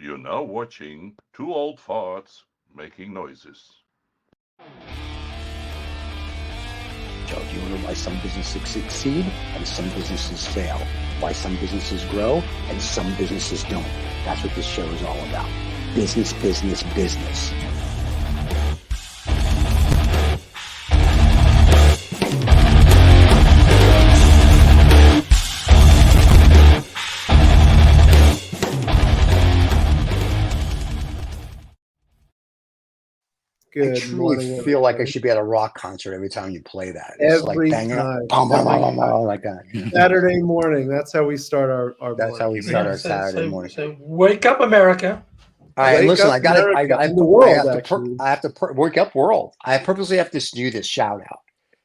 You're now watching two old farts making noises. Joe, do you want to know why some businesses succeed and some businesses fail? Why some businesses grow and some businesses don't? That's what this show is all about. Business, business, business. I truly feel like I should be at a rock concert every time you play that. It's every like banging time. like that. Saturday morning. That's how we start our That's how we start our Saturday morning. So wake up, America. All right, and listen, I got to work up world. I purposely have to do this shout out.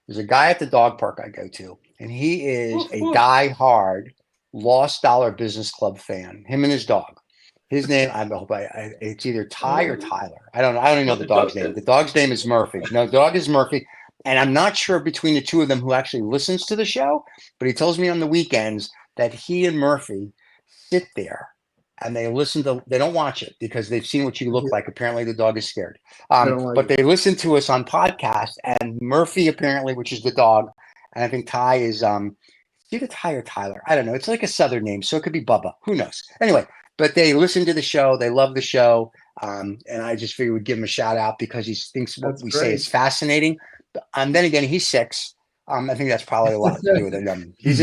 There's a guy at the dog park I go to, and he is a die-hard Lost Dollar Business Club fan. Him and his dog. His name, it's either Ty or Tyler. I don't even know the dog's name. The dog's name is Murphy. No, the dog is Murphy. And I'm not sure between the two of them who actually listens to the show, but he tells me on the weekends that he and Murphy sit there and they don't watch it because they've seen what you look like. Apparently the dog is scared. But they listen to us on podcast, and Murphy apparently, which is the dog, and I think Ty is either Ty or Tyler. I don't know. It's like a Southern name, so it could be Bubba. Who knows? Anyway. But they listen to the show. They love the show. And I just figured we'd give him a shout out because he thinks what we say is fascinating. And then again, he's 6. I think that's probably a lot to do with it. He's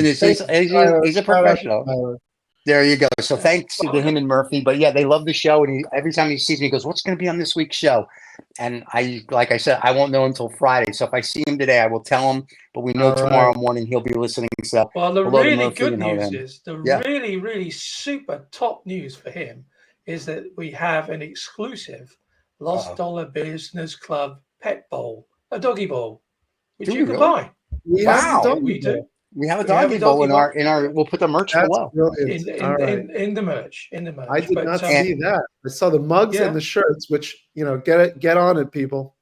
a professional. There you go. So thanks to him and Murphy. But yeah, they love the show. And every time he sees me, he goes, "What's going to be on this week's show?" And like I said, I won't know until Friday. So if I see him today, I will tell him. But we know tomorrow morning he'll be listening. So well, the really good news is really, really super top news for him is that we have an exclusive Lost Dollar Business Club pet bowl, a doggy bowl, which you can buy. We have a doggy bowl. We have a doggy bowl in our. We'll put the merch below. In the merch. I did not see that. I saw the mugs and the shirts, which get on it, people.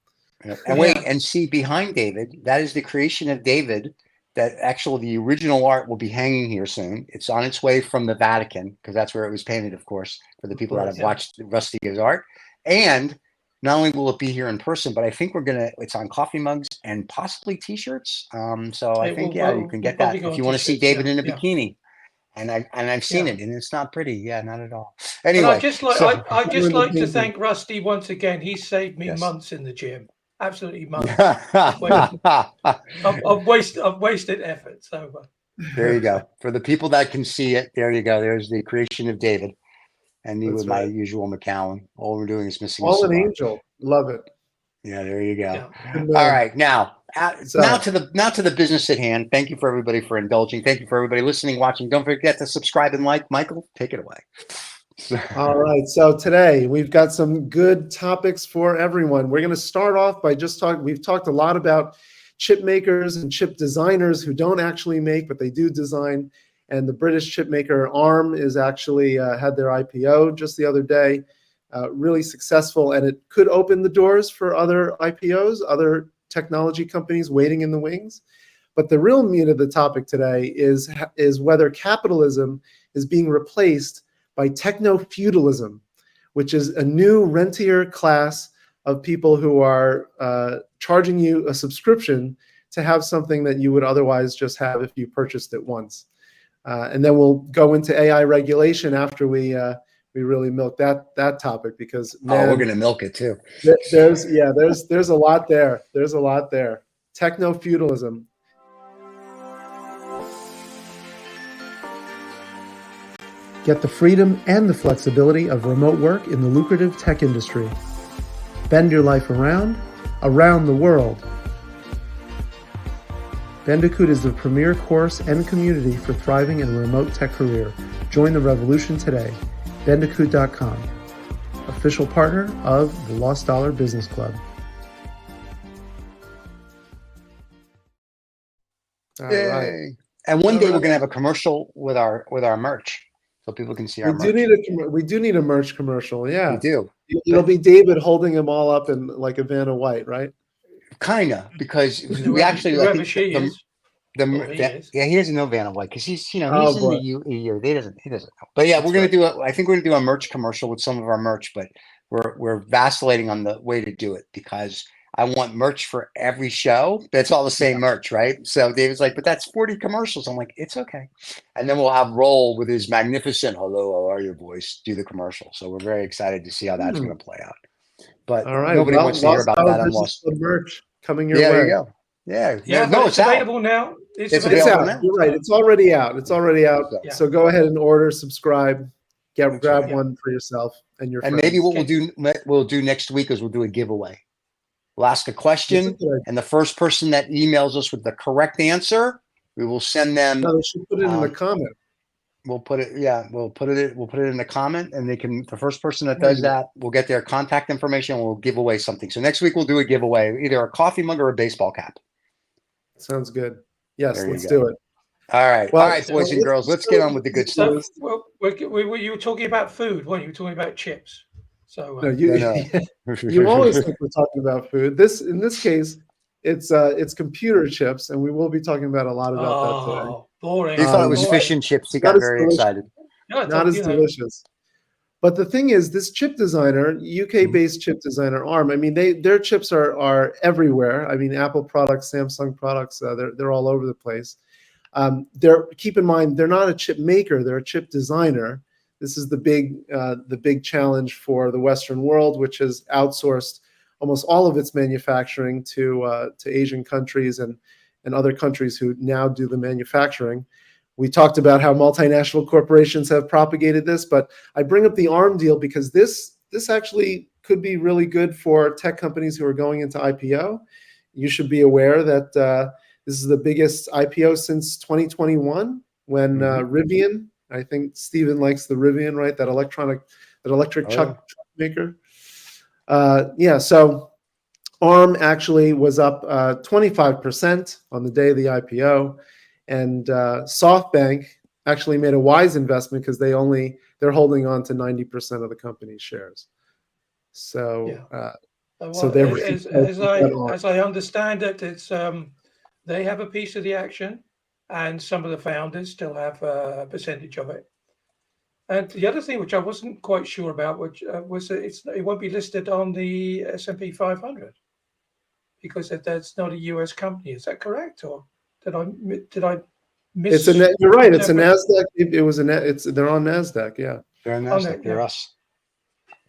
And wait and see behind David. That is the creation of David. That actually the original art will be hanging here soon. It's on its way from the Vatican because that's where it was painted, of course, for the people that have watched Rusty's art. And not only will it be here in person, but I think it's on coffee mugs and possibly T-shirts. So I think you can get that if you want to see David in a bikini. And I've seen it, and it's not pretty. Yeah, not at all. Anyway, I just like to thank Rusty once again. He saved me months in the gym. Absolutely months. I've wasted effort. So there you go. For the people that can see it, there you go. There's the creation of David. And me with my usual McCowan. All we're doing is missing an angel. Love it. Yeah, there you go. Yeah. All right, now to the business at hand. Thank you for everybody for indulging. Thank you for everybody listening, watching. Don't forget to subscribe and like. Michael, take it away. All right. So today we've got some good topics for everyone. We're going to start off by we've talked a lot about chip makers and chip designers who don't actually make, but they do design. And the British chip maker ARM is actually had their IPO just the other day, really successful. And it could open the doors for other IPOs, other technology companies waiting in the wings. But the real meat of the topic today is whether capitalism is being replaced by techno feudalism, which is a new rentier class of people who are charging you a subscription to have something that you would otherwise just have if you purchased it once. And then we'll go into AI regulation after we really milk that topic because we're going to milk it too. There's a lot there. There's a lot there. Techno feudalism. Get the freedom and the flexibility of remote work in the lucrative tech industry. Bend your life around the world. Bandicoot is the premier course and community for thriving in a remote tech career. Join the revolution today. Bandicoot.com, official partner of the Lost Dollar Business Club. All right. And one day we're going to have a commercial with our merch, so people can see our merch. We do need a merch commercial. Yeah, we do. It'll be David holding them all up in like a Vanna White, right? Kinda, because we actually He doesn't know Vanna White because he's he's Oh, in boy. the EU. He doesn't know. But yeah, That's we're gonna do it. I think we're gonna do a merch commercial with some of our merch, but we're vacillating on the way to do it because I want merch for every show. That's all the same merch, right? So David's like, but that's 40 commercials. I'm like, it's okay. And then we'll have Roll with his magnificent "Hello, how are you" voice do the commercial. So we're very excited to see how that's going to play out. But all right. nobody wants to hear about that on Lost. The merch coming your Yeah, way. there you go. Yeah. No, it's available out. now. It's It's It's available out. now. You're right. It's already out. It's already out. Yeah. So go ahead and order, subscribe, grab right. one for yourself and your And friends. maybe what we'll do next week is we'll do a giveaway. We'll ask a question, and the first person that emails us with the correct answer, we will send them. No, they should put it in the comment. We'll put it. Yeah, we'll put it in the comment, and they can. The first person that does that, we'll get their contact information. And we'll give away something. So next week we'll do a giveaway, either a coffee mug or a baseball cap. Sounds good. Yes, There let's you do it. All right, Well, all right, boys and girls, let's get on with the good stuff. Well, you were talking about food, weren't you? You were talking about chips. So No, you always think we're talking about food. In this case, it's computer chips, and we will be talking about a lot about that today. Boring. He thought it was fish and chips. He got very excited. Not as delicious. But the thing is, this chip designer, UK-based chip designer ARM, I mean, their chips are everywhere. I mean, Apple products, Samsung products, they're all over the place. Keep in mind, they're not a chip maker; they're a chip designer. This is the big challenge for the Western world, which has outsourced almost all of its manufacturing to Asian countries and other countries who now do the manufacturing. We talked about how multinational corporations have propagated this, but I bring up the ARM deal because this actually could be really good for tech companies who are going into IPO. You should be aware that this is the biggest IPO since 2021 when Rivian, I think Steven likes the Rivian, right? That electric truck maker. So ARM actually was up 25% on the day of the IPO. And SoftBank actually made a wise investment because they're holding on to 90% of the company's shares. So, as I understand it, it's they have a piece of the action, and some of the founders still have a percentage of it. And the other thing, which I wasn't quite sure about, which was that it won't be listed on the S&P 500 because that's not a US company. Is that correct, or did I miss? You're right. It's a Nasdaq. They're on Nasdaq. Yeah, they're on Nasdaq. They're us.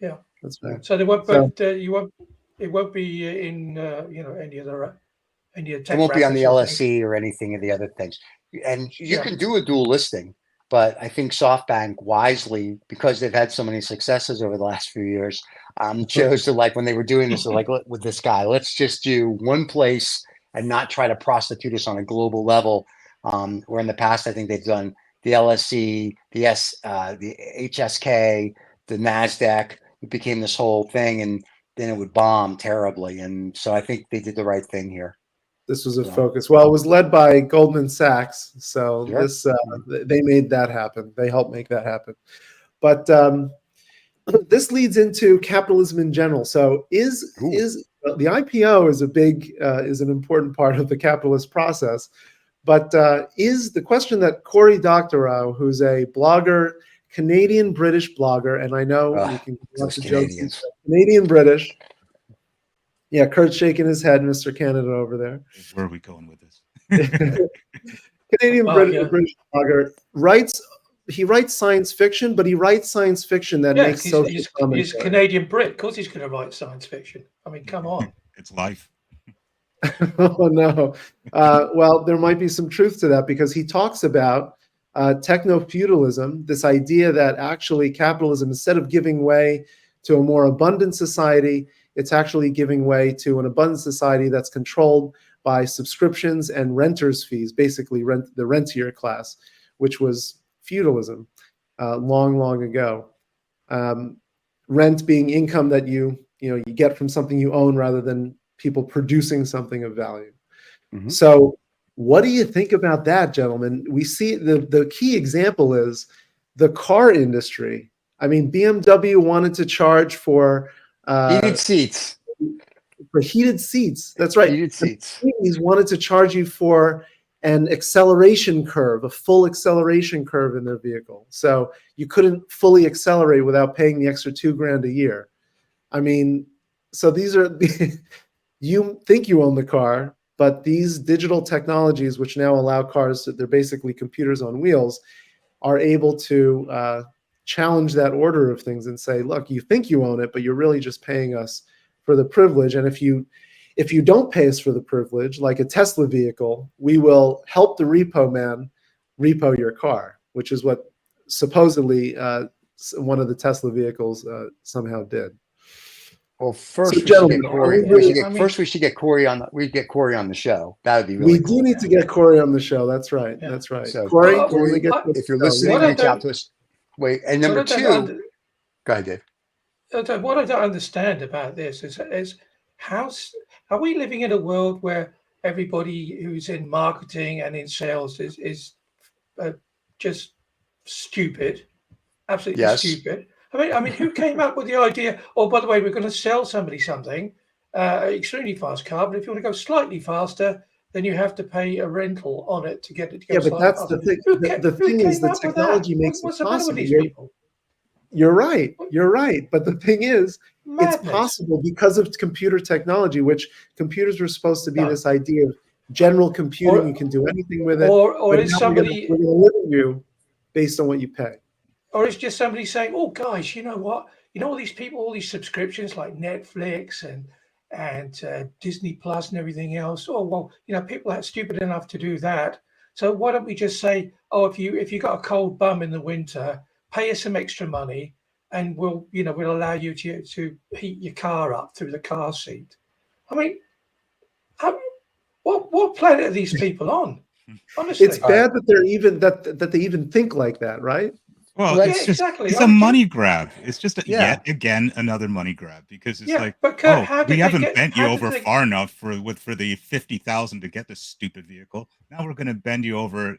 Yeah, that's right. So they won't. But it won't be in any other. It won't be on the LSE or anything of the other things. And you can do a dual listing, but I think SoftBank wisely, because they've had so many successes over the last few years, chose to, like, when they were doing this, like, with this guy, let's just do one place and not try to prostitute us on a global level. Where in the past, I think they've done the LSE, the HSK, the NASDAQ. It became this whole thing, and then it would bomb terribly. And so I think they did the right thing here. This was a focus. Well, it was led by Goldman Sachs, so they made that happen. They helped make that happen. But this leads into capitalism in general. So the IPO is an important part of the capitalist process. But is the question that Cory Doctorow, who's a blogger, Canadian-British blogger, and I know we can get lots of jokes, Canadian-British. Yeah, Kurt's shaking his head, Mr. Canada over there. Where are we going with this? Canadian-British blogger writes science fiction, but he writes science fiction that makes social commentary. He's a Canadian Brit. Of course he's going to write science fiction. I mean, come on. It's life. Oh, no. Well, there might be some truth to that because he talks about techno-feudalism, this idea that actually capitalism, instead of giving way to a more abundant society, it's actually giving way to an abundant society that's controlled by subscriptions and renters' fees, basically the rentier class, which was feudalism long ago. Rent being income that you get from something you own rather than people producing something of value. So what do you think about that, gentlemen? We see the key example is the car industry. I mean, BMW wanted to charge for heated seats. For heated seats. That's right. Heated seats. Mercedes wanted to charge you for an acceleration curve, a full acceleration curve in their vehicle. So you couldn't fully accelerate without paying the extra $2,000 a year. I mean, so these are, you think you own the car, but these digital technologies, which now allow cars to, they're basically computers on wheels, are able to challenge that order of things and say, look, you think you own it, but you're really just paying us for the privilege. And if you don't pay us for the privilege, like a Tesla vehicle, we will help the repo man repo your car, which is what supposedly one of the Tesla vehicles somehow did. Well, first So, we should get gentlemen, Cory. really- First, we should get Cory on. We'd get Cory on the show. That would be we really do cool. need to get Cory on the show. That's right. Yeah. That's right. So, Cory, Well, when we get I- to the if you're show, listening, What I reach out don't- to us. Wait, and What number I don't two, under- go ahead, Dave. What I don't understand about this is how are we living in a world where everybody who's in marketing and in sales is just stupid, absolutely Yes. stupid. I mean, who came up with the idea? Oh, by the way, we're going to sell somebody something, extremely fast car, but if you want to go slightly faster, then you have to pay a rental on it to get it to go Yeah, but slightly that's faster. the thing. Who The who thing is, came the up with technology that? makes What's it the matter with possible. these people? You're right. You're right. But the thing is, Madness. it's possible because of computer technology, which computers were supposed to be No. this idea of general computing. Or- you can do anything with it. Or but is now somebody we're gonna limit you based on what you pay. Or it's just somebody saying, "Oh, guys, you know what? You know all these people, all these subscriptions like Netflix and Disney Plus and everything else. Oh, well, you know, people are stupid enough to do that. So why don't we just say, oh, if you got a cold bum in the winter, pay us some extra money, and we'll allow you to heat your car up through the car seat." I mean, what planet are these people on? Honestly, It's bad that they're even that they even think like that, right? Well, Well, it's yeah, just exactly. it's a money grab. It's just Yeah. yet again another money grab because it's Yeah, like, but Kurt, oh, how did we they haven't get- bent you how did over they- far enough for the 50,000 to get this stupid vehicle. Now we're going to bend you over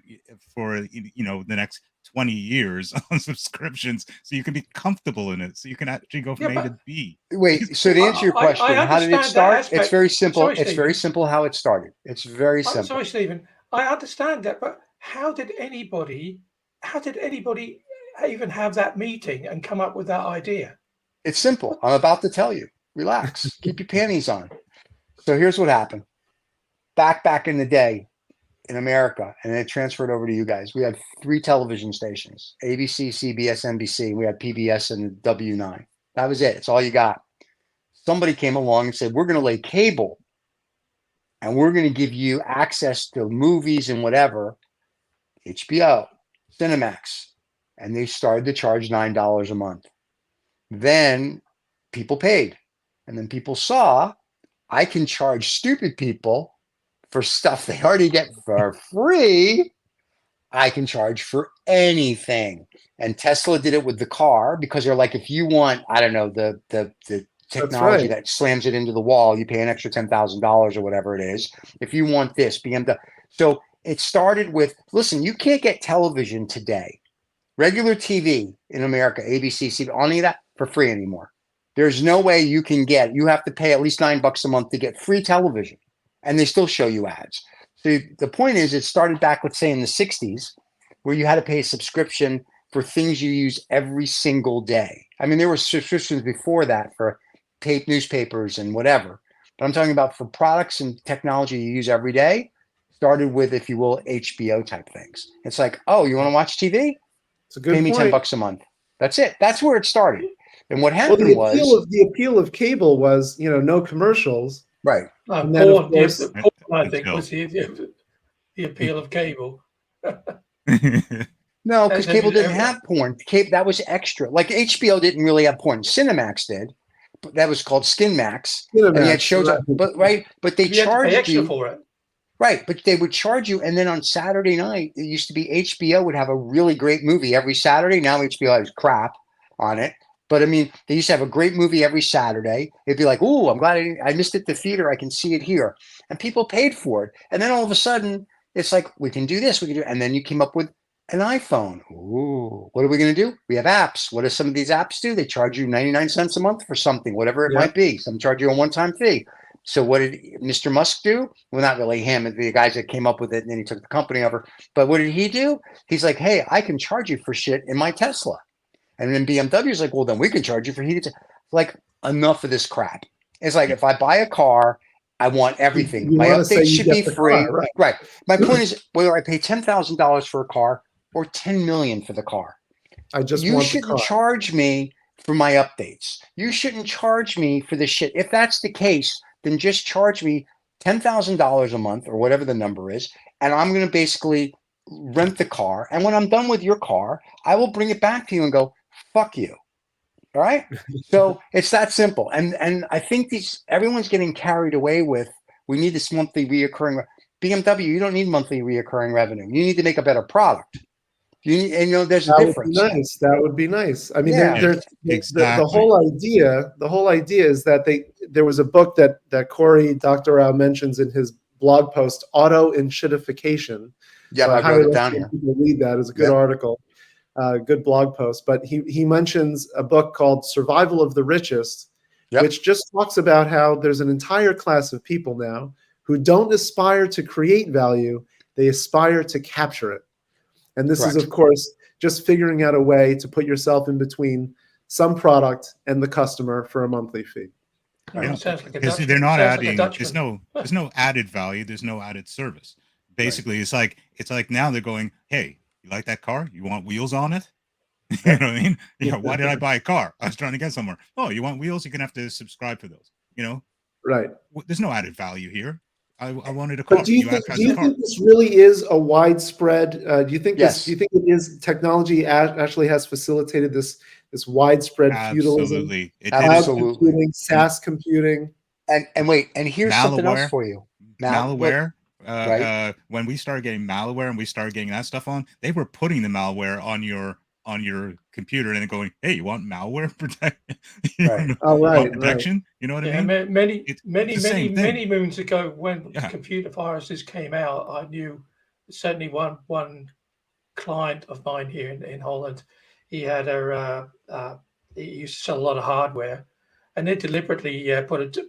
for the next 20 years on subscriptions so you can be comfortable in it, so you can actually go from Yeah, A to but- B. Wait, so to answer your I question, how did it understand that start? aspect. It's very simple. Sorry, It's Stephen. very simple how it started. It's very I'm simple. sorry, Stephen. I understand that, but how did anybody even have that meeting and come up with that idea? It's simple. I'm about to tell you. Relax. Keep your panties on. So here's what happened. Back in the day in America, and it transferred over to you guys. We had 3 television stations: ABC, CBS, NBC. We had PBS and W9. That was it. It's all you got. Somebody came along and said, "We're going to lay cable, and we're going to give you access to movies and whatever, HBO, Cinemax." And they started to charge $9 a month. Then people paid. And then people saw, I can charge stupid people for stuff they already get for free. I can charge for anything. And Tesla did it with the car because they're like, if you want, I don't know, the technology that slams it into the wall, you pay an extra $10,000 or whatever it is. If you want this, BMW. So it started with, listen, you can't get television today, regular TV in America, ABC, CBS, any of that for free anymore. There's no way you can get, you have to pay at least $9 a month to get free television, and they still show you ads. So the point is, it started back, let's say in the 60s, where you had to pay a subscription for things you use every single day. I mean, there were subscriptions before that for tape newspapers and whatever, but I'm talking about for products and technology you use every day. Started with, if you will, HBO type things. It's like, oh, you want to watch TV? It's a good Pay me point. $10 a month. That's it. That's where it started. And what Well, happened the appeal of cable was, no commercials. right. And then, of Porn, course- porn, I think, Until- was the appeal of cable. No, because And cable then didn't have porn. That was extra. Like HBO didn't really have porn. Cinemax did. But that was called Skin Max. And you had Cinemax, shows, right. but they You had to pay charged extra you. for it. Right, but they would charge you, and then on Saturday night, it used to be HBO would have a really great movie every Saturday. Now HBO has crap on it, but I mean, they used to have a great movie every Saturday. It'd be like, "Ooh, I'm glad I missed it at the theater. I can see it here," and people paid for it. And then all of a sudden, it's like, we can do this, we can do, and then you came up with an iPhone. Ooh, what are we going to do? We have apps. What do some of these apps do? They charge you 99 cents a month for something, whatever it Yeah. might be. Some charge you a one-time fee. So what did Mr. Musk do? Well, not really him, the guys that came up with it, and then he took the company over. But what did he do? He's like, hey, I can charge you for shit in my Tesla. And then BMW's like, well, then we can charge you for heated. Like, enough of this crap. It's like, if I buy a car, I want everything. You My wanna say updates you should get be the free. car, right. Right. My point is, whether I pay $10,000 for a car or $10 million for the car, I just you want the shouldn't car. charge me for my updates. You shouldn't charge me for this shit. If that's the case, then just charge me $10,000 a month or whatever the number is, and I'm going to basically rent the car. And when I'm done with your car, I will bring it back to you and go, fuck you. All right. So it's that simple. And I think everyone's getting carried away with, we need this monthly reoccurring. BMW, you don't need monthly reoccurring revenue. You need to make a better product. There's a difference. Would be nice. That would be nice. I mean, Yeah. the whole idea is that there was a book that Cory Doctorow mentions in his blog post, Autoenshittification. Yeah, So I wrote it down here. People read that. It's a good article, good blog post. But he mentions a book called Survival of the Richest, which just talks about how there's an entire class of people now who don't aspire to create value. They aspire to capture it. And this is, of course, just figuring out a way to put yourself in between some product and the customer for a monthly fee. Yeah, sounds like because they're not adding. There's no added value. There's no added service. Basically, it's like now they're going, hey, you like that car? You want wheels on it? You know what I mean? Yeah. Why did I buy a car? I was trying to get somewhere. Oh, you want wheels? You're gonna have to subscribe for those. Right. There's no added value here. I wanted a car. But do you think this really is a widespread? Do you think this? Do you think it is technology actually has facilitated this widespread feudalism? Absolutely, computing, SaaS computing, and wait, and here's something else for you. Malware. When we started getting malware and we started getting that stuff on, they were putting the malware on your computer and then going, hey, you want malware protection? Protection? You know what I mean? Many moons ago, when computer viruses came out, I knew certainly one client of mine here in Holland. He had he used to sell a lot of hardware, and they deliberately put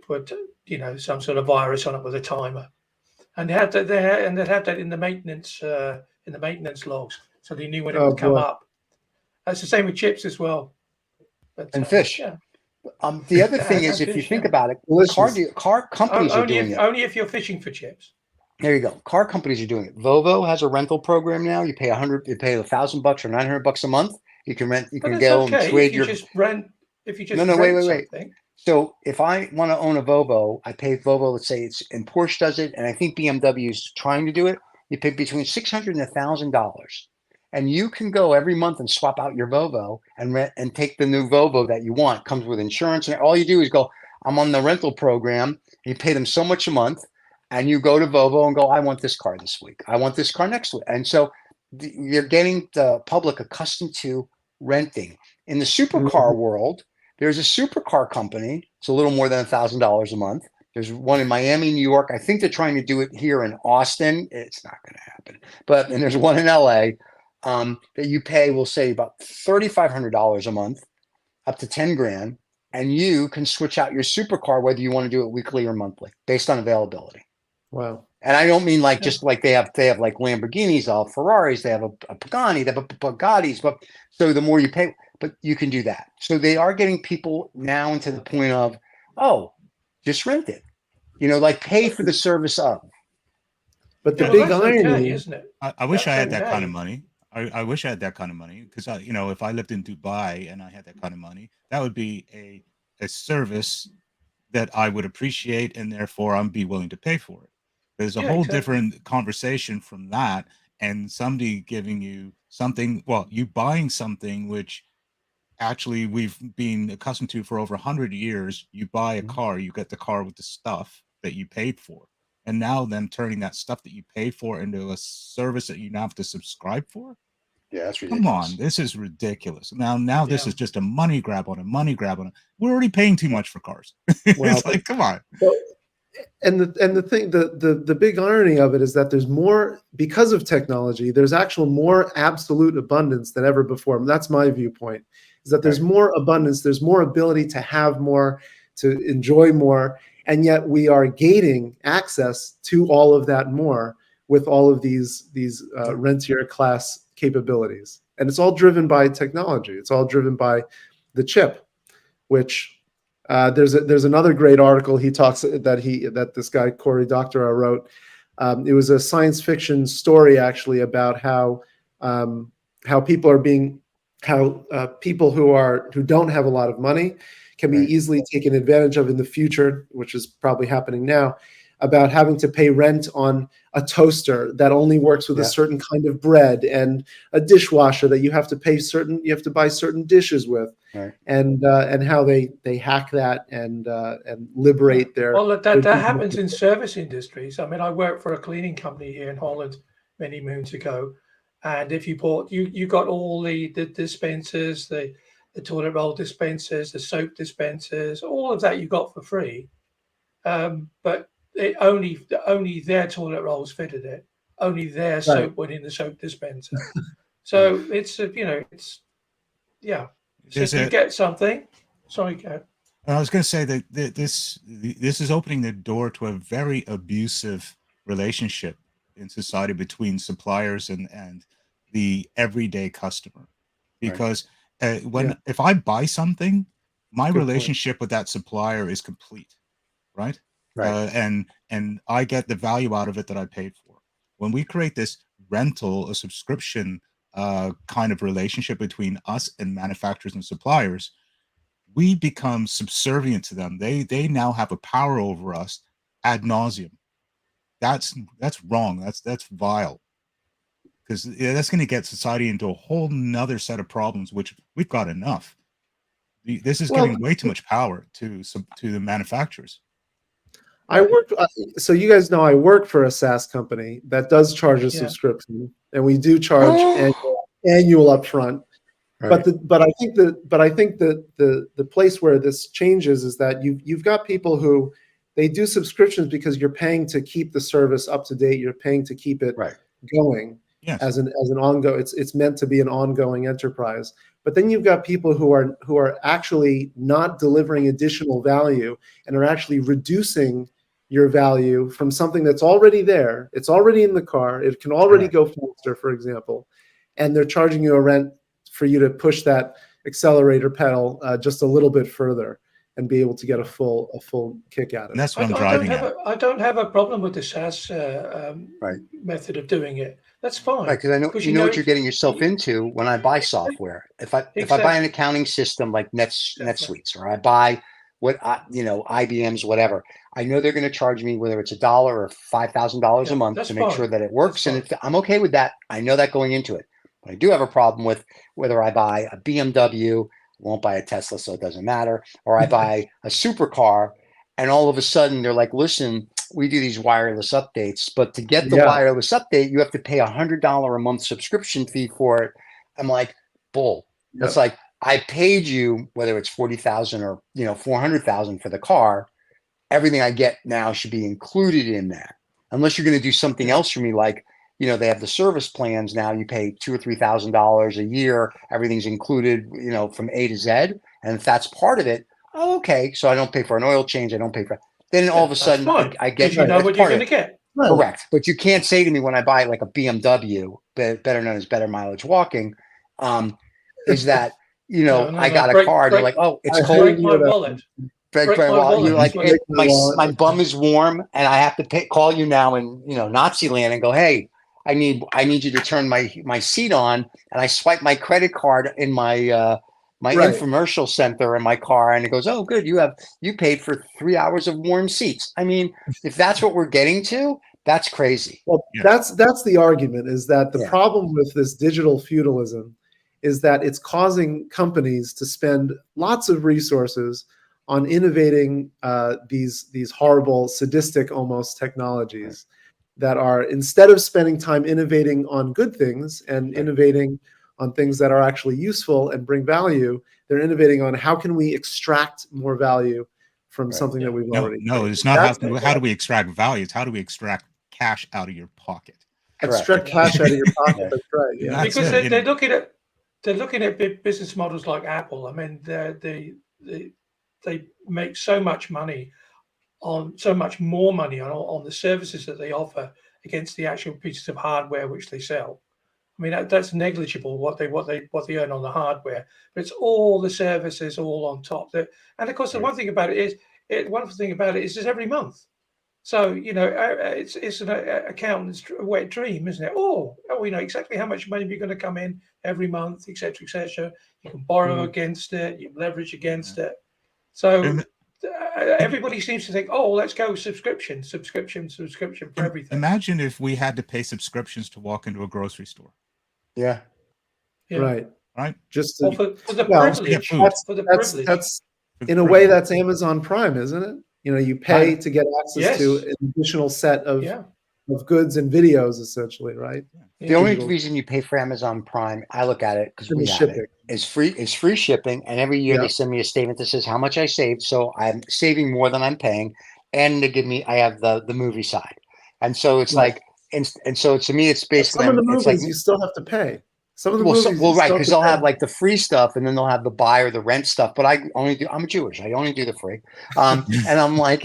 some sort of virus on it with a timer, and they had that in the maintenance logs, so they knew when it would come up. That's the same with chips as well. And fish. Yeah. The other thing is, if you think about it, car companies are doing it. Only if you're fishing for chips. There you go. Car companies are doing it. Volvo has a rental program now. You pay $100 or $900 a month. You can rent. You can go and trade your. Wait. So if I want to own a Volvo, I pay Volvo. Let's say and Porsche does it, and I think BMW is trying to do it. You pay between $600 and $1,000. And you can go every month and swap out your Volvo and rent and take the new Volvo that you want. Comes with insurance, and all you do is go, I'm on the rental program. You pay them so much a month, and you go to Volvo and go, I want this car this week. I want this car next week. And so you're getting the public accustomed to renting. In the supercar world, there's a supercar company. It's a little more than $1,000 a month. There's one in Miami, New York. I think they're trying to do it here in Austin. It's not going to happen. And there's one in LA. That you pay, we'll say about $3,500 a month, up to 10 grand, and you can switch out your supercar whether you want to do it weekly or monthly based on availability. Wow! And I don't mean just like they have like Lamborghinis, Ferraris, they have a Pagani, they have a Bugattis, but so the more you pay, but you can do that. So they are getting people now into the point of, just rent it, like pay for the service of. But the big irony, isn't it? I wish I had that kind of money. I wish I had that kind of money because if I lived in Dubai and I had that kind of money, that would be a service that I would appreciate, and therefore I'd be willing to pay for it. There's a whole different conversation from that, and somebody giving you something, you buying something which actually we've been accustomed to for over 100 years. You buy a car, you get the car with the stuff that you paid for. And now them turning that stuff that you paid for into a service that you now have to subscribe for? Yeah, that's ridiculous. Come on, this is ridiculous. Now this is just a money grab on a money grab on it. We're already paying too much for cars. It's like, come on. And the thing, the big irony of it is that there's more, because of technology, there's actual more absolute abundance than ever before. And that's my viewpoint, is that there's more abundance, there's more ability to have more, to enjoy more. and yet we are gating access to all of that more with all of these rentier class capabilities. And it's all driven by technology. It's all driven by the chip, which there's another great article he talks that this guy Cory Doctorow wrote. It was a science fiction story actually about how people who don't have a lot of money can be easily taken advantage of in the future, which is probably happening now, about having to pay rent on a toaster that only works with a certain kind of bread, and a dishwasher that you have to buy certain dishes with, and how they hack that and liberate their. Well, that happens in service industries. I mean, I worked for a cleaning company here in Holland many moons ago, and if you bought, you got all the dispensers, the toilet roll dispensers, the soap dispensers, all of that you got for free, but only their toilet rolls fitted it. Only their soap went in the soap dispenser. So it's just to get something. Sorry, Kat. I was going to say that this is opening the door to a very abusive relationship in society between suppliers and the everyday customer, because if I buy something, my relationship with that supplier is complete, right? And I get the value out of it that I paid for. When we create this rental, a subscription kind of relationship between us and manufacturers and suppliers, we become subservient to them. They now have a power over us ad nauseum. That's wrong. That's vile, because that's going to get society into a whole nother set of problems, which we've got enough. This is giving way too much power to the manufacturers. So you guys know I work for a SaaS company that does charge a subscription, and we do charge annual upfront. Right. But I think the place where this changes is that you've got people who they do subscriptions because you're paying to keep the service up to date. You're paying to keep it going as an ongoing. It's meant to be an ongoing enterprise. But then you've got people who are actually not delivering additional value and are actually reducing your value from something that's already there. It's already in the car. It can already go faster, for example, and they're charging you a rent for you to push that accelerator pedal just a little bit further and be able to get a full kick at it. And that's what I'm driving at. I don't have a problem with the SaaS method of doing it. That's fine. Right, because I know you know what you're getting yourself into when I buy software. If I buy an accounting system like NetSuite, or I buy IBM's whatever, I know they're going to charge me whether it's $1 or $5,000 a month to make sure that it works, and I'm okay with that. I know that going into it. But I do have a problem with whether I buy a BMW, won't buy a Tesla, so it doesn't matter, or I buy a supercar, and all of a sudden they're like, listen, we do these wireless updates, but to get the wireless update, you have to pay $100 a month subscription fee for it. I'm like, bull. It's like, I paid you, whether it's $40,000 or $400,000 for the car, everything I get now should be included in that. Unless you're going to do something else for me, like, they have the service plans now. You pay $2,000 or $3,000 a year. Everything's included, from A to Z. And if that's part of it, okay. So I don't pay for an oil change. I don't pay for. Then all of a sudden, I get. You know what you're going to get. Correct. But you can't say to me when I buy like a BMW, better known as better mileage walking, is that I got a car and they're like, oh, it's cold. Break my wallet. You're like, hey, my bum is warm and I have to call you now in Nazi land and go, hey, I need you to turn my seat on, and I swipe my credit card in my infomercial center in my car, and it goes, oh, good, you paid for 3 hours of warm seats. I mean, if that's what we're getting to, that's crazy. Well, that's the argument, is that the problem with this digital feudalism is that it's causing companies to spend lots of resources on innovating these horrible, sadistic almost technologies. That are, instead of spending time innovating on good things and innovating on things that are actually useful and bring value, they're innovating on how can we extract more value from something that we've already created. It's not how do we extract value, it's how do we extract cash out of your pocket. Extract cash out of your pocket, that's right. Yeah. Because they're looking at business models like Apple. I mean, they make so much money so much more money on the services that they offer against the actual pieces of hardware which they sell. I mean, that's negligible what they earn on the hardware, but it's all the services all on top. And of course, the one thing about it is it's every month. So it's an accountant's wet dream, isn't it? Oh, we know exactly how much money you're going to come in every month, etc., etc. You can borrow against it, you leverage against it. So everybody seems to think, oh, let's go subscription for everything. Imagine if we had to pay subscriptions to walk into a grocery store. Yeah. Right. Just for the privilege. For the privilege. That's in a way that's Amazon Prime, isn't it? You pay to get access to an additional set of goods and videos, essentially, right? The only reason you pay for Amazon Prime, I look at it because we have it, is free shipping, and every year they send me a statement that says how much I saved. So I'm saving more than I'm paying, and I have the movie side, and so it's like, and so to me it's basically some of the movies you still have to pay. Some of the movies, right, because they'll have like the free stuff, and then they'll have the buy or the rent stuff. But I'm Jewish. I only do the free, and I'm like,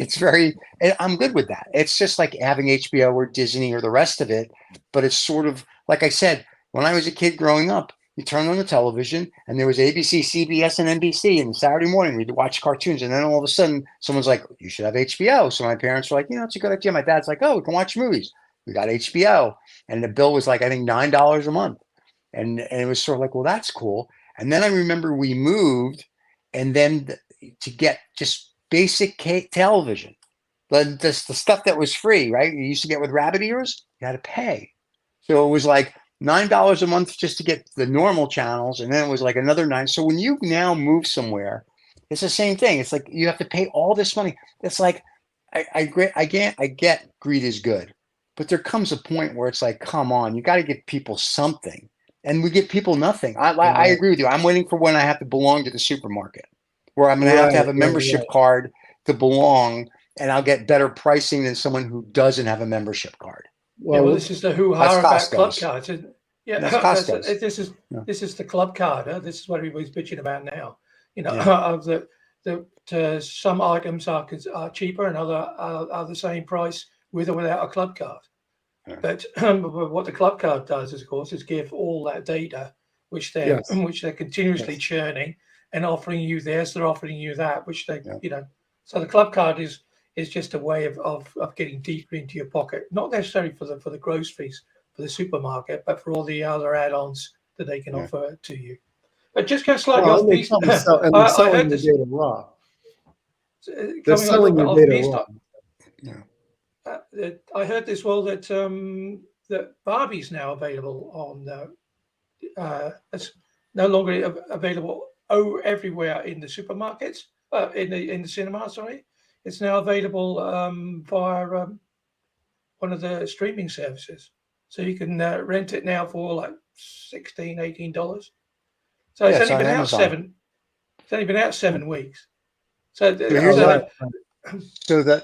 I'm good with that. It's just like having HBO or Disney or the rest of it. But it's sort of like I said, when I was a kid growing up, you turned on the television, and there was ABC, CBS, and NBC. And Saturday morning we'd watch cartoons, and then all of a sudden someone's like, "You should have HBO." So my parents were like, "It's a good idea." My dad's like, "Oh, we can watch movies." We got HBO, and the bill was like I think $9 a month. And it was sort of like, well, that's cool. And then I remember we moved, and then to get just basic television, the stuff that was free, right? You used to get with rabbit ears, you had to pay. So it was like $9 a month just to get the normal channels, and then it was like another $9. So when you now move somewhere, it's the same thing. It's like you have to pay all this money. It's like I get greed is good, but there comes a point where it's like, come on, you got to give people something. And we give people nothing. I agree with you. I'm waiting for when I have to belong to the supermarket, where I'm going to have a membership card to belong, and I'll get better pricing than someone who doesn't have a membership card. Well, this is the hoo-ha about club cards. This is the club card. This is what everybody's bitching about now. That some items are cheaper and other are the same price with or without a club card. But what the club card does, of course, is give all that data, which they're continuously churning and offering you this, they're offering you that, which they, So the club card is just a way of getting deeper into your pocket, not necessarily for the groceries for the supermarket, but for all the other add-ons that they can offer to you. But just go slightly off piece. They're selling the data raw. They're selling the data raw. I heard this that Barbie's now available on. It's no longer available everywhere in the supermarkets, in the cinema. Sorry, it's now available via one of the streaming services, so you can rent it now for like $16, $18. So it's only been out Amazon. It's only been out 7 weeks. So the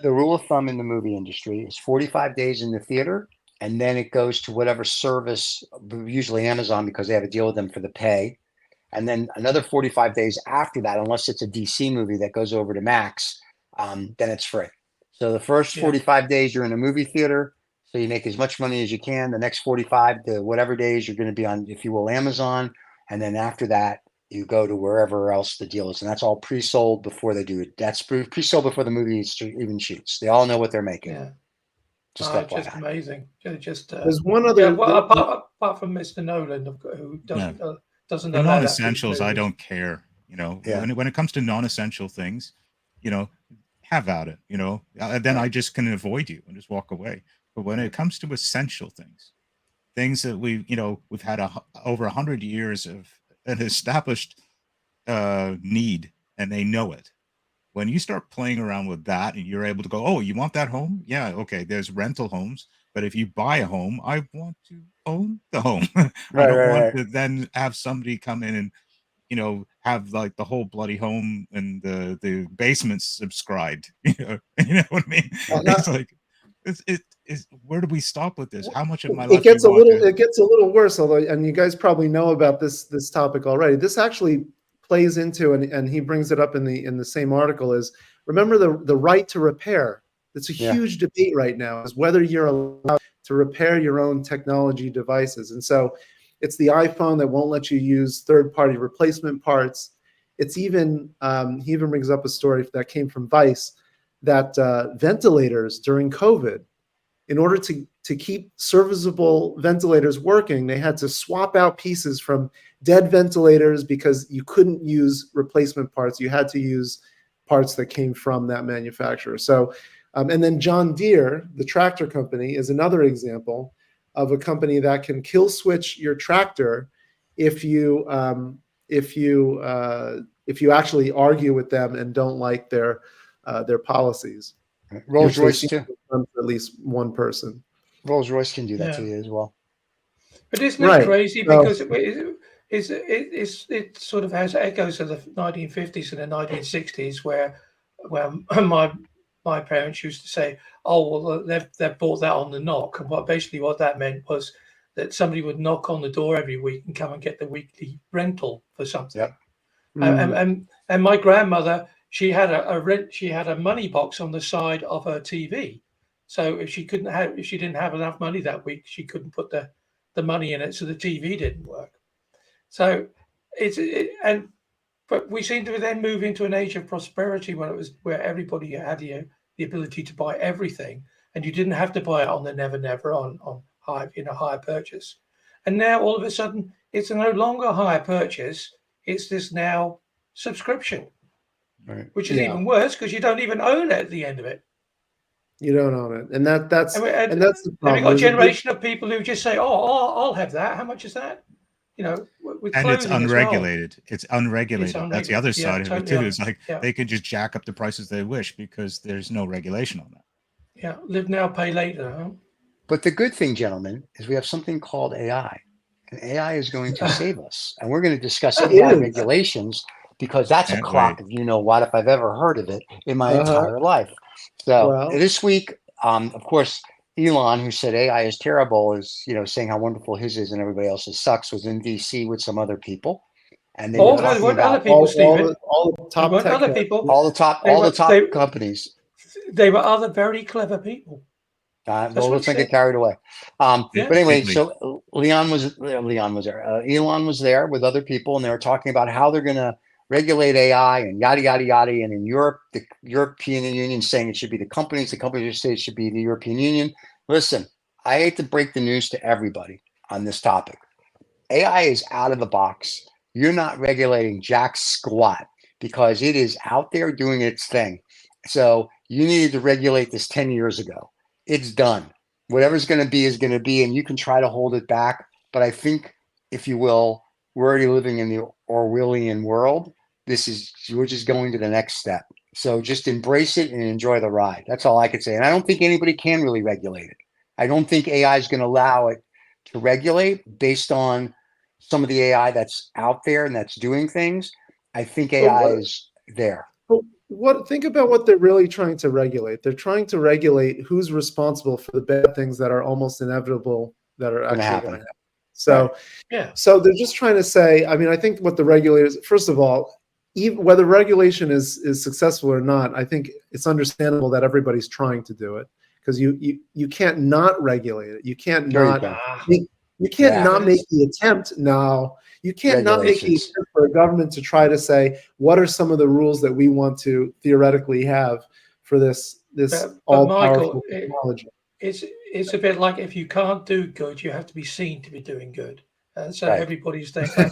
rule of thumb in the movie industry is 45 days in the theater, and then it goes to whatever service, usually Amazon, because they have a deal with them for the pay. And then another 45 days after that, unless it's a DC movie that goes over to Max, then it's free. So the first 45 days you're in a movie theater, so you make as much money as you can. The next 45 to whatever days you're going to be on, if you will, Amazon. And then after that, you go to wherever else the deal is, and that's all pre-sold before they do it. That's pre-sold before the movie even shoots. They all know what they're making. Yeah, just amazing. There's one other. Apart from Mr. Nolan, who doesn't know non-essentials. I don't care. When it comes to non-essential things, have at it. Then I just can avoid you and just walk away. But when it comes to essential things that we've had over 100 years of an established need, and they know it. When you start playing around with that and you're able to go, oh, you want that home? Yeah, okay, there's rental homes. But if you buy a home, I want to own the home. I don't want to then have somebody come in and, have like the whole bloody home and the basement subscribed. You know what I mean? It's like, where do we stop with this? How much of my life? It gets a little worse, although, and you guys probably know about this topic already. This actually plays into, and he brings it up in the same article, is remember the right to repair It's a huge debate right now, is whether you're allowed to repair your own technology devices. And so it's the iPhone that won't let you use third-party replacement parts. It's even, he even brings up a story that came from Vice, that ventilators during COVID, in order to keep serviceable ventilators working, they had to swap out pieces from dead ventilators because you couldn't use replacement parts. You had to use parts that came from that manufacturer. So, and then John Deere, the tractor company, is another example of a company that can kill switch your tractor if you actually argue with them and don't like their policies. Rolls Royce too. For at least one person. Rolls Royce can do that to you as well. But isn't it crazy? Because it sort of has echoes of the 1950s and the 1960s, where my parents used to say, "Oh, well, they've bought that on the knock," and what that meant was that somebody would knock on the door every week and come and get the weekly rental for something. Yep. And my grandmother, she had a money box on the side of her TV. So if she didn't have enough money that week, she couldn't put the money in it, so the TV didn't work. So but we seem to then move into an age of prosperity where everybody had the ability to buy everything, and you didn't have to buy it on the never on hire purchase. And now all of a sudden it's no longer hire purchase, it's this now subscription. Right. Which is even worse because you don't even own it at the end of it. You don't own it, and that's the problem. And we've got a generation of people who just say, "Oh, I'll have that. How much is that?" You know, with and it's unregulated. Well. It's unregulated. That's the other side of it too. It's like they can just jack up the prices they wish because there's no regulation on that. Yeah, live now, pay later. Huh? But the good thing, gentlemen, is we have something called AI, and AI is going to save us. And we're going to discuss AI regulations, because that's a crock of you know what, if I've ever heard of it in my entire life. So this week, of course, Elon, who said AI is terrible, is saying how wonderful his is and everybody else's sucks, was in DC with some other people, and they were talking about other people, Stephen. All the top other people, all the top companies. They were other very clever people. Well, let's not get carried away. But anyway, so Elon was there. Elon was there with other people, and they were talking about how they're going to regulate AI and yada, yada, yada. And in Europe, the European Union saying it should be the companies say it should be the European Union. Listen, I hate to break the news to everybody on this topic. AI is out of the box. You're not regulating jack squat because it is out there doing its thing. So you needed to regulate this 10 years ago. It's done. Whatever's going to be is going to be, and you can try to hold it back. But I think, if you will, we're already living in the Orwellian world. We're just going to the next step. So just embrace it and enjoy the ride. That's all I could say. And I don't think anybody can really regulate it. I don't think AI is going to allow it to regulate based on some of the AI that's out there and that's doing things. I think AI is there. Think about what they're really trying to regulate. They're trying to regulate who's responsible for the bad things that are almost inevitable that are actually going to happen. So, so they're just trying to say, I mean, I think what the regulators, first of all, even whether regulation is successful or not, I think it's understandable that everybody's trying to do it, because you can't not regulate it. You can't not make the attempt. No, you can't not make the attempt for a government to try to say, what are some of the rules that we want to theoretically have for this all-powerful technology? It's a bit like, if you can't do good, you have to be seen to be doing good. And so everybody's thinking,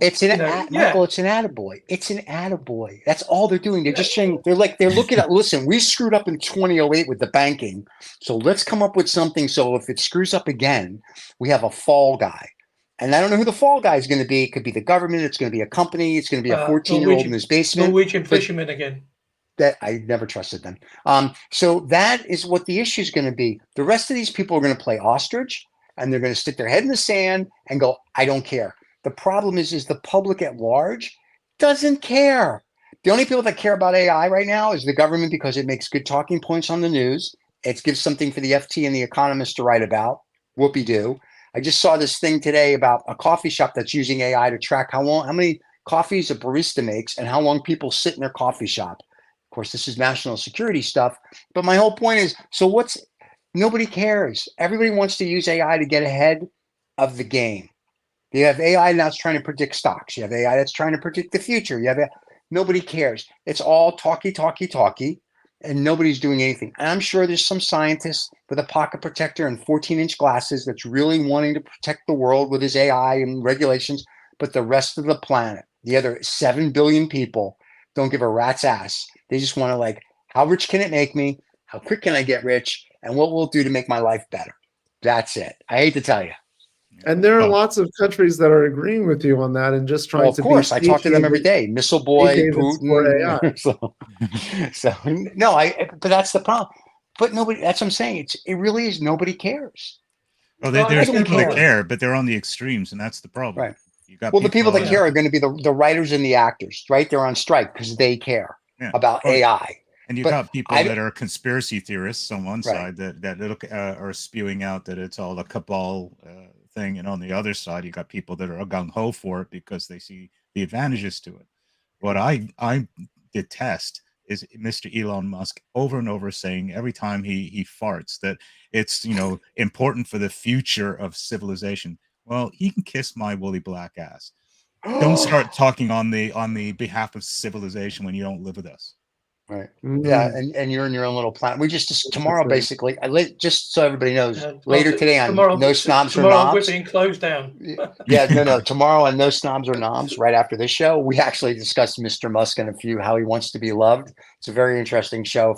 it's an Michael, it's an attaboy. It's an attaboy. That's all they're doing. They're just saying, they're looking at, listen, we screwed up in 2008 with the banking. So let's come up with something. So if it screws up again, we have a fall guy. And I don't know who the fall guy is going to be. It could be the government. It's going to be a company. It's going to be a 14-year-old in his basement. Norwegian fishermen again. That I never trusted them. So that is what the issue is going to be. The rest of these people are going to play ostrich, and they're going to stick their head in the sand and go, I don't care. The problem is the public at large doesn't care. The only people that care about AI right now is the government, because it makes good talking points on the news. It gives something for the FT and the Economist to write about. Whoopie-doo. I just saw this thing today about a coffee shop that's using AI to track how many coffees a barista makes and how long people sit in their coffee shop. course, this is national security stuff. But my whole point is, so nobody cares. Everybody wants to use AI to get ahead of the game. You have AI now that's trying to predict stocks. You have AI that's trying to predict the future. Nobody cares. It's all talky, and nobody's doing anything. And I'm sure there's some scientist with a pocket protector and 14-inch glasses that's really wanting to protect the world with his AI and regulations. But the rest of the planet, the other 7 billion people, don't give a rat's ass. They just want to, like, how rich can it make me? How quick can I get rich? And what will it do to make my life better? That's it. I hate to tell you. And there are lots of countries that are agreeing with you on that and just trying to be. Of course, I talk to them every day. Missile Boy, Putin. so no, but that's the problem. But nobody. That's what I'm saying. It really is. Nobody cares. Well, there's people that care, but they're on the extremes, and that's the problem. Right. The people that care are going to be the writers and the actors, right? They're on strike because they care about AI. And you've got people that are conspiracy theorists on one side that are spewing out that it's all a cabal thing, and on the other side, you got people that are gung ho for it because they see the advantages to it. What I detest is Mr. Elon Musk over and over saying every time he farts that it's important for the future of civilization. Well, he can kiss my woolly black ass. Don't start talking on the behalf of civilization when you don't live with us. Right. Yeah, and you're in your own little planet. We just tomorrow, basically. Just so everybody knows, later today on No Snobs or Knobs. Tomorrow, closed down. No. Tomorrow on No Snobs or Knobs, right after this show, we actually discussed Mr. Musk and how he wants to be loved. It's a very interesting show.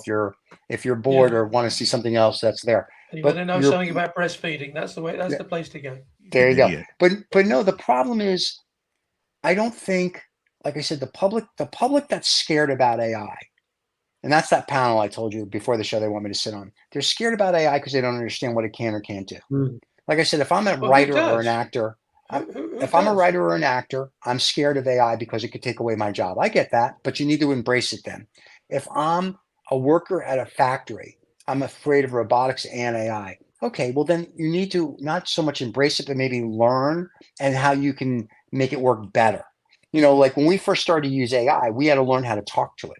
If you're bored or want to see something else, that's there. And you want to know something about breastfeeding? That's the way. That's the place to go. There you go. But no, the problem is, I don't think, like I said, the public that's scared about AI. And that's that panel I told you before the show they want me to sit on. They're scared about AI because they don't understand what it can or can't do. Like I said, if I'm a writer or an actor, I'm scared of AI because it could take away my job. I get that, but you need to embrace it then. If I'm a worker at a factory, I'm afraid of robotics and AI. Okay, well then you need to not so much embrace it, but maybe learn and how you can make it work better. Like when we first started to use AI, we had to learn how to talk to it.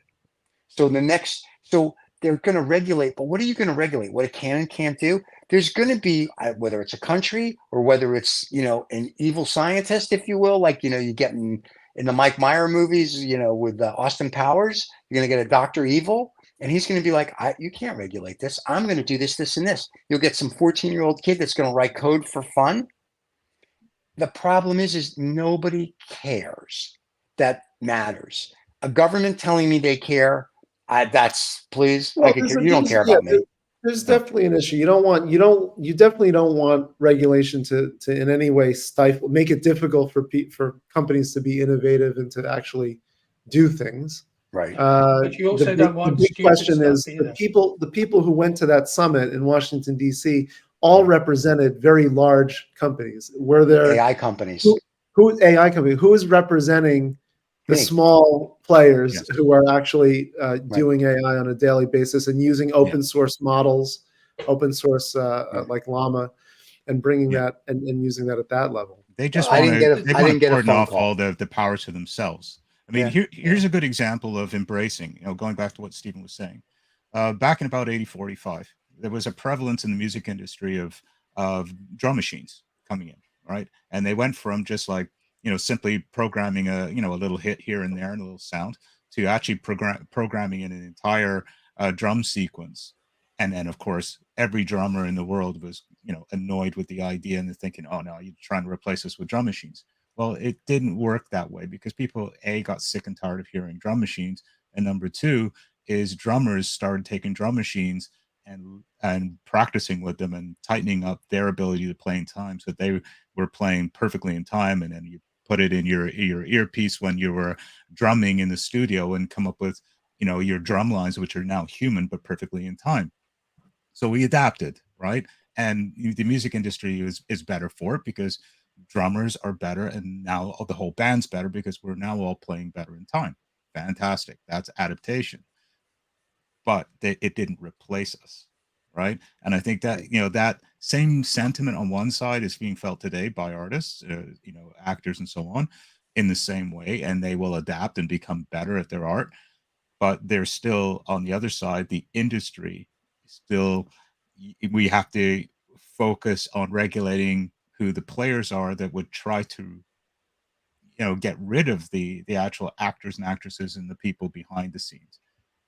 So they're going to regulate, but what are you going to regulate? What it can and can't do? There's going to be, whether it's a country or whether it's, an evil scientist, if you will, like, you get in the Mike Meyer movies, with Austin Powers, you're going to get a Dr. Evil, and he's going to be like, you can't regulate this. I'm going to do this, this, and this. You'll get some 14-year-old kid that's going to write code for fun. The problem is nobody cares. That matters. A government telling me they care, please. Well, you don't care about me. There's definitely an issue. You definitely don't want regulation to in any way make it difficult for companies to be innovative and to actually do things. Right. But you also don't want the big question is the people who went to that summit in Washington, D.C. all represented very large companies. Were there AI companies? Who is representing the small players who are actually doing AI on a daily basis and using open source models, open source like Llama, and bringing that and using that at that level? They just want to cordon off all the power to themselves. I mean, here's a good example of embracing, going back to what Stephen was saying. Back in about 80-45, there was a prevalence in the music industry of drum machines coming in, right? And they went from just like, simply programming a little hit here and there and a little sound to actually programming in an entire drum sequence. And then, of course, every drummer in the world was, annoyed with the idea and they're thinking, oh, no, you're trying to replace us with drum machines. Well, it didn't work that way because people, A, got sick and tired of hearing drum machines. And number two is drummers started taking drum machines and practicing with them and tightening up their ability to play in time so they were playing perfectly in time. And then you put it in your earpiece when you were drumming in the studio and come up with, your drum lines, which are now human, but perfectly in time. So we adapted, right? And the music industry is better for it because drummers are better. And now the whole band's better because we're now all playing better in time. Fantastic. That's adaptation. But it didn't replace us. Right. And I think that, that same sentiment on one side is being felt today by artists, actors and so on in the same way, and they will adapt and become better at their art. but there's still, on the other side, the industry still, we have to focus on regulating who the players are that would try to get rid of the actual actors and actresses and the people behind the scenes.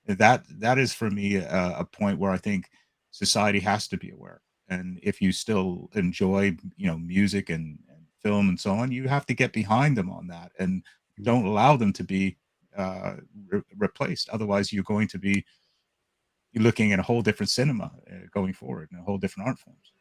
That is for me a point where I think society has to be aware. And if you still enjoy music and film and so on, you have to get behind them on that and don't allow them to be replaced. Otherwise you're going to be looking at a whole different cinema going forward and a whole different art forms.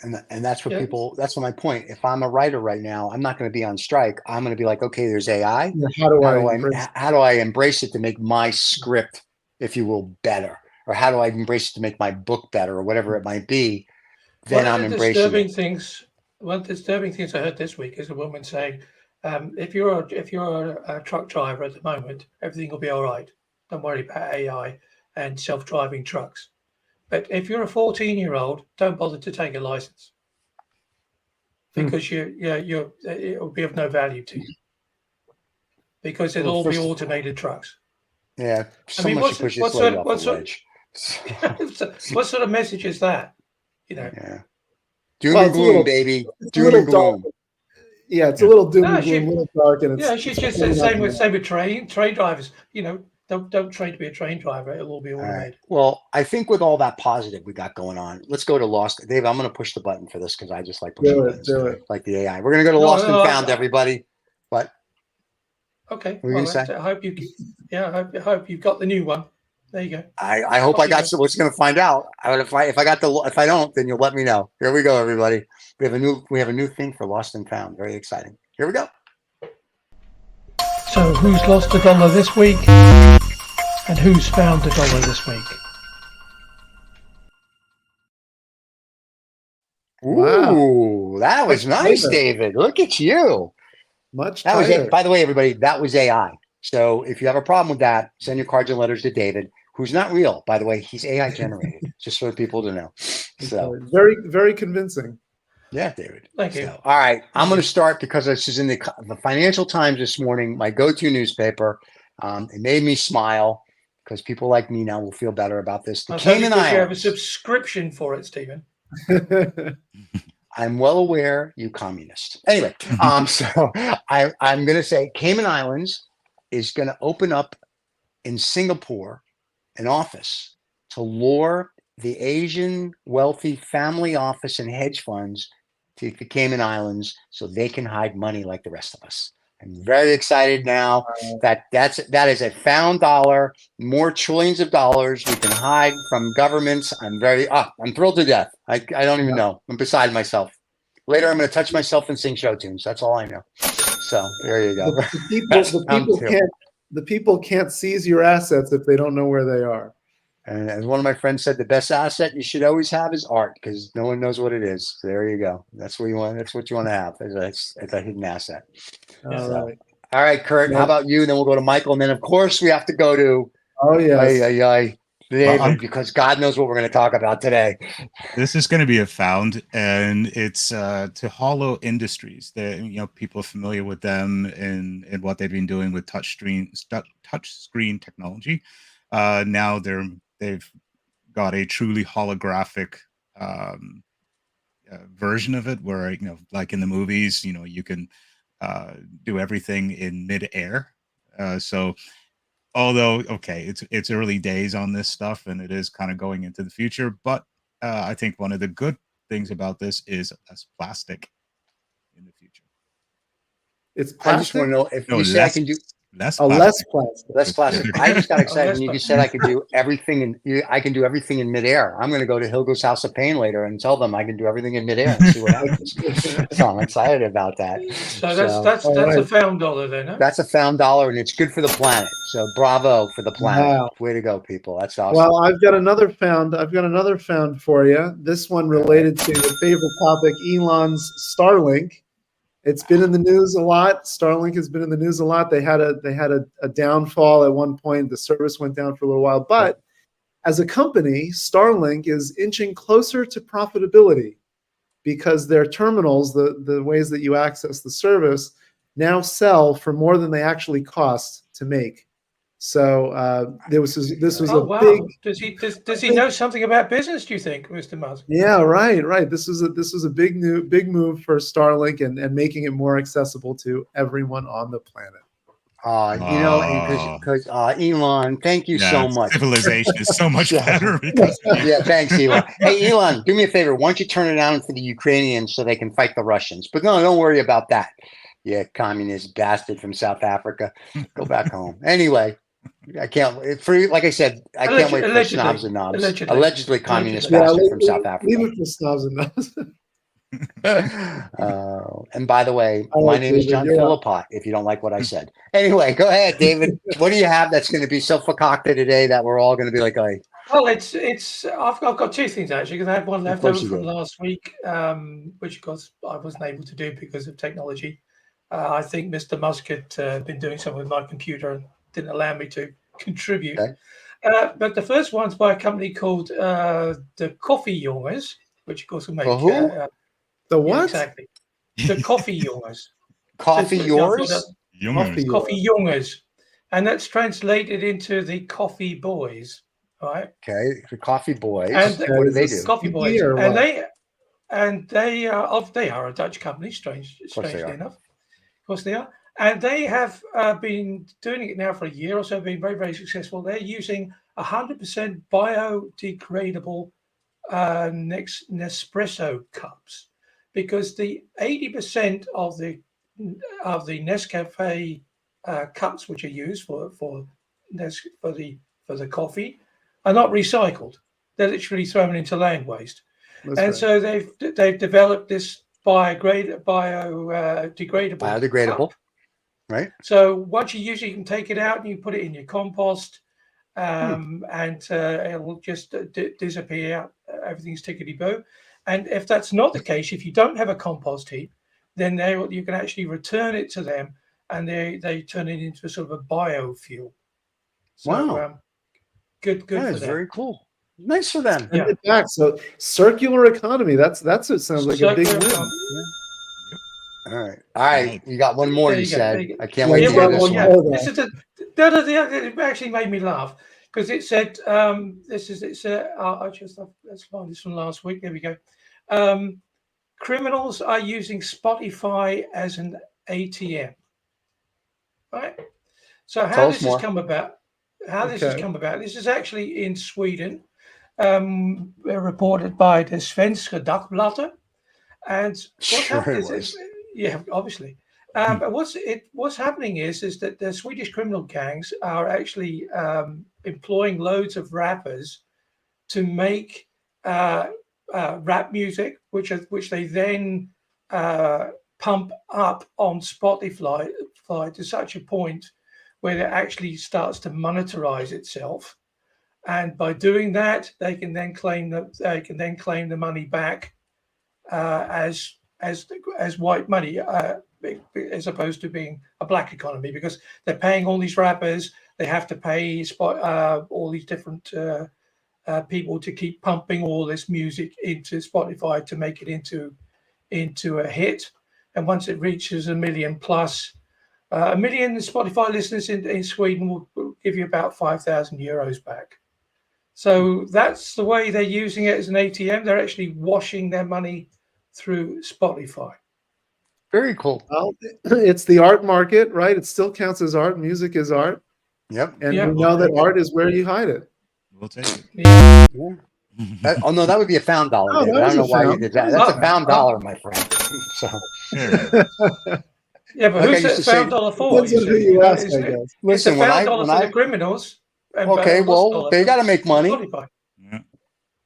And that's what people, that's my point. If I'm a writer right now, I'm not going to be on strike. I'm going to be like, okay, there's AI. How do I embrace it to make my script, if you will, better? Or how do I embrace it to make my book better, or whatever it might be? Then I'm embracing it. One of the disturbing things I heard this week is a woman saying, if you're a truck driver at the moment, everything will be all right. Don't worry about AI and self-driving trucks. But if you're a 14-year-old, don't bother to take a license, because it will be of no value to you, because it'll all be automated trucks. Yeah, what sort of message is that? Yeah. Doom and gloom, baby. Doom and gloom. Yeah, it's a little doom and gloom, a little dark, and it's she's just the same with train drivers. Don't train to be a train driver. It'll all be automated. Right. Well, I think with all that positive we got going on, let's go to Lost. Dave, I'm going to push the button for this because I just like pushing buttons. Do it. Like the AI. We're going to go to Lost and Found, everybody. What? Okay. I hope you've got the new one. There you go. I hope I got some. We're going to find out. If I don't, then you'll let me know. Here we go, everybody. We have a new thing for Lost and Found. Very exciting. Here we go. So who's lost $1 this week, and who's found $1 this week? Ooh, that was nice, David. Look at you. That was it. By the way, everybody, that was AI. So if you have a problem with that, send your cards and letters to David, who's not real, by the way. He's AI generated, just for people to know. So very, very convincing. Yeah, David. Thank you. All right, I'm going to start because this is in the Financial Times this morning, my go-to newspaper. It made me smile because people like me now will feel better about this. The Cayman Islands. You have a subscription for it, Stephen. I'm well aware, you communist. Anyway, so I'm going to say Cayman Islands is going to open up in Singapore an office to lure the Asian wealthy family office and hedge funds to the Cayman Islands so they can hide money like the rest of us. I'm very excited now that is a found dollar, more trillions of dollars we can hide from governments. I'm thrilled to death. I don't even know. I'm beside myself. Later, I'm going to touch myself and sing show tunes. That's all I know. So there you go. The people can't seize your assets if they don't know where they are. And as one of my friends said, the best asset you should always have is art, because no one knows what it is. So there you go. That's what you want. That's what you want to have as a hidden asset. All right, Kurt. How about you? Then we'll go to Michael, and then of course we have to go to David, because God knows what we're going to talk about today. This is going to be a found, and it's to Hollow Industries. People are familiar with them and what they've been doing with touch screen technology. Now they've got a truly holographic version of it, where like in the movies, you can do everything in midair. So although it's early days on this stuff, and it is kind of going into the future, but I think one of the good things about this is less plastic in the future. It's plastic? I just want to know if you say I can do less plastic. Less plastic. I just got excited when you just said I could do everything I can do everything in midair. I'm going to go to Hilgo's House of Pain later and tell them I can do everything in midair and see what happens. So I'm excited about that. So that's a found dollar then, huh? That's a found dollar, and it's good for the planet. So bravo for the planet. Wow. Way to go, people. That's awesome. Well, I've got another found for you. This one related to your favorite topic, Elon's Starlink. It's been in the news a lot. Starlink has been in the news a lot. They had a downfall at one point. The service went down for a little while. But as a company, Starlink is inching closer to profitability because their terminals, the ways that you access the service, now sell for more than they actually cost to make. So this was Oh a wow! big. Does he know something about business? Do you think, Mr. Musk? Yeah, right. This was a big move for Starlink and making it more accessible to everyone on the planet. Because Elon, thank you so much. Civilization is so much better because of you. Yeah, thanks, Elon. Hey, Elon, do me a favor. Why don't you turn it on for the Ukrainians so they can fight the Russians? But no, don't worry about that. Yeah, communist bastard from South Africa. Go back home. Anyway, I can't. Like I said, I can't wait for snobs and knobs. Allegedly communist bastard from South Africa. Leave it for snobs and knobs. And by the way, my name is John Philippot, if you don't like what I said. Anyway, go ahead, David. What do you have that's going to be so fakakta today that we're all going to be like, well, I've got two things actually, because I had one left over from last week, which of course I wasn't able to do because of technology. I think Mr. Musk had been doing something with my computer and didn't allow me to contribute. Okay. But the first one's by a company called the Coffee Youngers, which of course will make the what? Yeah, exactly. The Coffee Youngers. Coffee yours? Coffee Youngers. And that's translated into the Coffee Boys. Right. Okay. The Coffee Boys. And what do they do? Coffee Boys. And they are a Dutch company, strangely enough. Of course they are. And they have been doing it now for a year or so, been very, very successful. They're using 100% biodegradable Nespresso cups, because the 80% of the Nescafe cups which are used for the coffee are not recycled. They're literally thrown into land waste. So they've developed this biodegradable cup. Right. So once you use it, you can take it out and you put it in your compost, and it will just disappear. Everything's tickety-boo. And if that's not the case, if you don't have a compost heap, then you can actually return it to them, and they turn it into a sort of a biofuel. So, wow. Good that for is them. very cool. Nice for them. Yeah. So circular economy. That's what sounds like a big win. Yeah. All right. You got one more. You said. I can't wait to hear this one. This is it actually made me laugh, because it said let's find this from last week. There we go. Criminals are using Spotify as an ATM. Right. So how this has come about? This is actually in Sweden, reported by the Svenska Dagbladet, and what's happening is, obviously. But what's happening is that the Swedish criminal gangs are actually employing loads of rappers to make rap music, which they then pump up on Spotify to such a point where it actually starts to monetize itself, and by doing that, they can then claim the money back as white money, as opposed to being a black economy, because they're paying all these rappers. They have to pay all these different people to keep pumping all this music into Spotify to make it into a hit. And once it reaches 1 million plus, 1 million Spotify listeners in Sweden will give you about 5,000 euros back. So that's the way they're using it as an ATM. They're actually washing their money through Spotify. Very cool. Well, it's the art market, right? It still counts as art. Music is art. Yep. And we know that art is where you hide it. We'll take it. Yeah. No, that would be a found dollar. I don't know why you did that. That's a found dollar, my friend. So. Yeah, but who's that found dollar for? It's a found dollar for the criminals. Okay, well, they got to make money.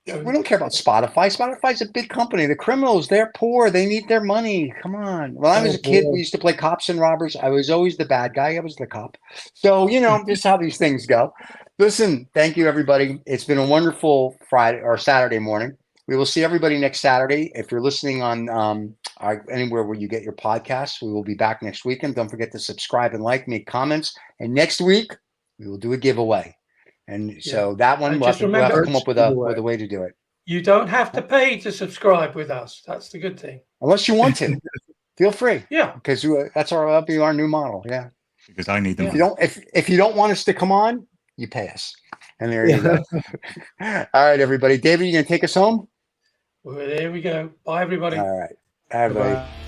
Yeah. We don't care about Spotify. Spotify's a big company. The criminals, they're poor. They need their money. Come on. When I was a kid, we used to play cops and robbers. I was always the bad guy. I was the cop. So, just how these things go. Listen, thank you, everybody. It's been a wonderful Friday or Saturday morning. We will see everybody next Saturday. If you're listening on anywhere where you get your podcasts, we will be back next weekend. Don't forget to subscribe and like, make comments. And next week, we will do a giveaway. And so that one, we'll have to come up with a way to do it. You don't have to pay to subscribe with us. That's the good thing. Unless you want to. Feel free. Yeah. Because that'll be our new model. Yeah. because I need the If you money. don't, if you don't want us to come on, you pay us. And there you go. All right, everybody. David, you gonna take us home? Well, there we go. Bye, everybody. All right. Bye, everybody. Bye-bye.